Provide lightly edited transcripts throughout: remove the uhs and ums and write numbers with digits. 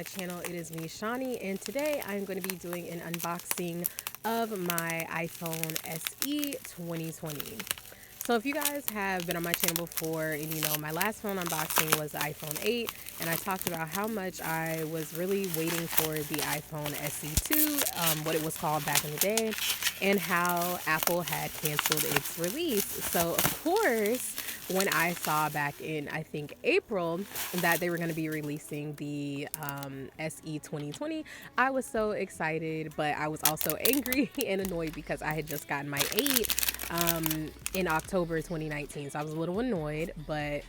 channel. It is me, Shawnee, and today I'm going to be doing an unboxing of my iPhone SE 2020. So if you guys have been on my channel before and you know my last phone unboxing was the iPhone 8, and I talked about how much I was really waiting for the iPhone SE2, what it was called back in the day, and how Apple had canceled its release. So of course, when I saw back in, I think, April that they were going to be releasing the SE 2020, I was so excited, but I was also angry and annoyed because I had just gotten my 8 in October 2019. So I was a little annoyed, but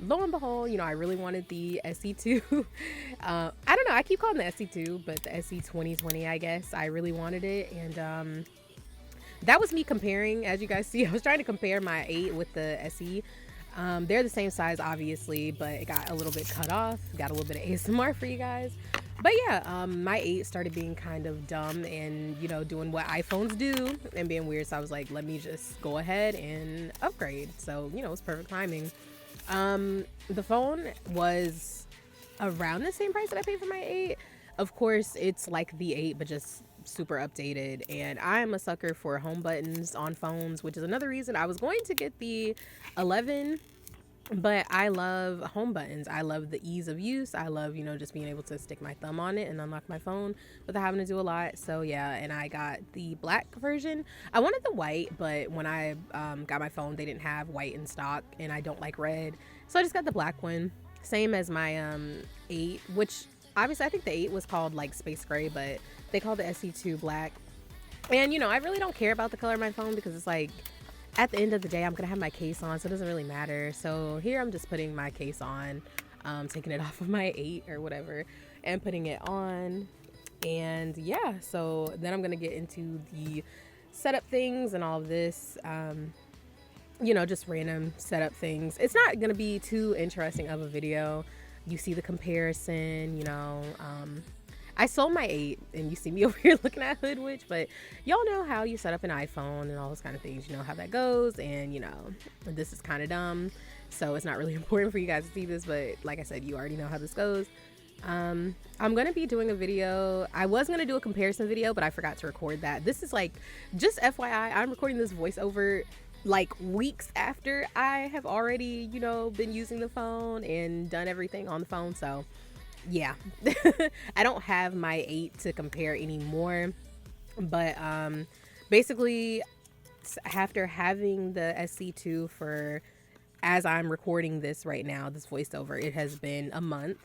lo and behold, you know, I really wanted the SE2. I don't know, I keep calling the SE2, but the SE 2020, I guess. I really wanted it, and that was me comparing. As you guys see, I was trying to compare my 8 with the SE. They're the same size, obviously, but it got a little bit cut off. Got a little bit of ASMR for you guys. But yeah, my 8 started being kind of dumb and, you know, doing what iPhones do and being weird. So I was like, let me just go ahead and upgrade. So, you know, it was perfect timing. The phone was around the same price that I paid for my 8. Of course, it's like the 8, but just super updated, and I'm a sucker for home buttons on phones, which is another reason I was going to get the 11, but I love home buttons. I love the ease of use. I love, you know, just being able to stick my thumb on it and unlock my phone without having to do a lot. So yeah, and I got the black version. I wanted the white, but when I got my phone, they didn't have white in stock, and I don't like red, so I just got the black one. Same as my 8, which obviously I think the 8 was called like space gray, but they call the SE2 black. And you know, I really don't care about the color of my phone because it's like, at the end of the day, I'm gonna have my case on, so it doesn't really matter. So here I'm just putting my case on, taking it off of my 8 or whatever, and putting it on. And yeah, so then I'm gonna get into the setup things and all of this. You know, just random setup things. It's not gonna be too interesting of a video. You see the comparison, you know. I sold my 8, and you see me over here looking at Hood Witch, but y'all know how you set up an iPhone and all those kind of things. You know how that goes, and you know, this is kind of dumb, so it's not really important for you guys to see this, but like I said, you already know how this goes. I'm gonna be doing a video. I was gonna do a comparison video, but I forgot to record that. This is like, just FYI, I'm recording this voiceover like weeks after I have already, you know, been using the phone and done everything on the phone. So yeah, I don't have my 8 to compare anymore, but basically after having the SC2 for, as I'm recording this right now, this voiceover, it has been a month.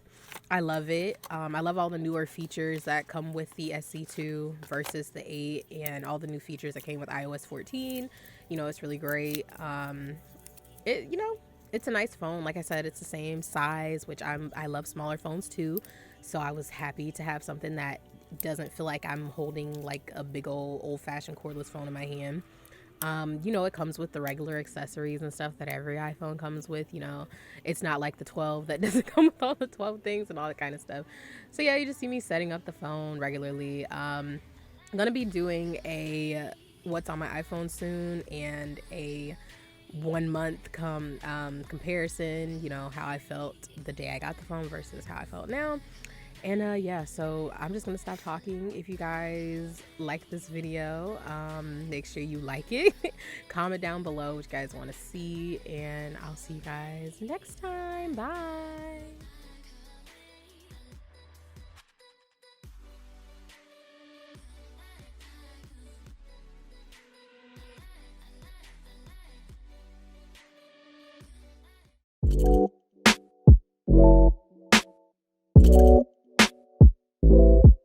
I love it. I love all the newer features that come with the SC2 versus the 8, and all the new features that came with iOS 14. You know, it's really great. You know, it's a nice phone. Like I said, it's the same size, which I love smaller phones too. So I was happy to have something that doesn't feel like I'm holding like a big old-fashioned cordless phone in my hand. You know, it comes with the regular accessories and stuff that every iPhone comes with. You know, it's not like the 12 that doesn't come with all the 12 things and all that kind of stuff. So yeah, you just see me setting up the phone regularly. I'm gonna be doing a what's on my iPhone soon, and a 1 month comparison, you know, how I felt the day I got the phone versus how I felt now. And yeah, so I'm just gonna stop talking. If you guys like this video, make sure you like it. Comment down below what you guys want to see, and I'll see you guys next time. Bye.